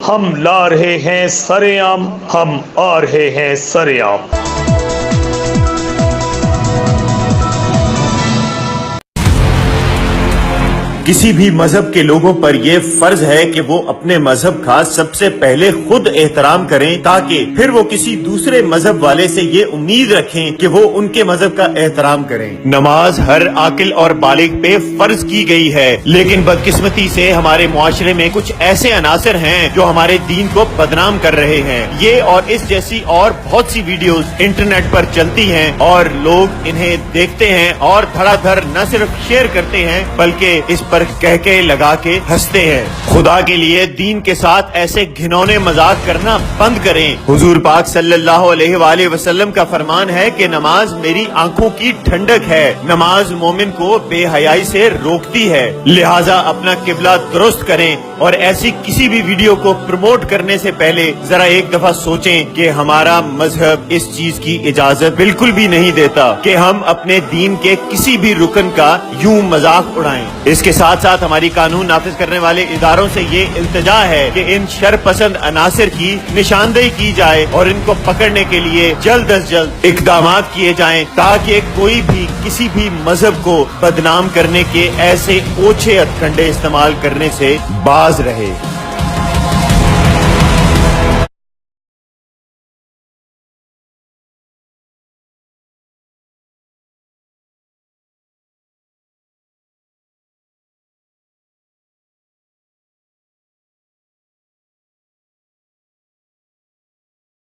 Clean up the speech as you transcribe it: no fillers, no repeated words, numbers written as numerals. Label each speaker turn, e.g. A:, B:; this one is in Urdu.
A: ہم لا رہے ہیں سرعام، ہم آ رہے ہیں سرعام۔
B: کسی بھی مذہب کے لوگوں پر یہ فرض ہے کہ وہ اپنے مذہب کا سب سے پہلے خود احترام کریں، تاکہ پھر وہ کسی دوسرے مذہب والے سے یہ امید رکھیں کہ وہ ان کے مذہب کا احترام کریں۔ نماز ہر عاقل اور بالغ پہ فرض کی گئی ہے، لیکن بدقسمتی سے ہمارے معاشرے میں کچھ ایسے عناصر ہیں جو ہمارے دین کو بدنام کر رہے ہیں۔ یہ اور اس جیسی اور بہت سی ویڈیوز انٹرنیٹ پر چلتی ہیں اور لوگ انہیں دیکھتے ہیں اور دھڑا دھڑ نہ صرف شیئر کرتے ہیں بلکہ اس پر کہہ کے لگا کے ہنستے ہیں۔ خدا کے لیے دین کے ساتھ ایسے گھنونے مذاق کرنا بند کریں۔ حضور پاک صلی اللہ علیہ وآلہ وسلم کا فرمان ہے کہ نماز میری آنکھوں کی ٹھنڈک ہے۔ نماز مومن کو بے حیائی سے روکتی ہے، لہٰذا اپنا قبلہ درست کریں اور ایسی کسی بھی ویڈیو کو پروموٹ کرنے سے پہلے ذرا ایک دفعہ سوچیں کہ ہمارا مذہب اس چیز کی اجازت بالکل بھی نہیں دیتا کہ ہم اپنے دین کے کسی بھی رکن کا یوں مذاق اڑائیں۔ اس کے ساتھ ساتھ ہماری قانون نافذ کرنے والے اداروں سے یہ التجا ہے کہ ان شر پسند عناصر کی نشاندہی کی جائے اور ان کو پکڑنے کے لیے جلد از جلد اقدامات کیے جائیں، تاکہ کوئی بھی کسی بھی مذہب کو بدنام کرنے کے ایسے اوچھے ہتھ کنڈے استعمال کرنے سے باز رہے۔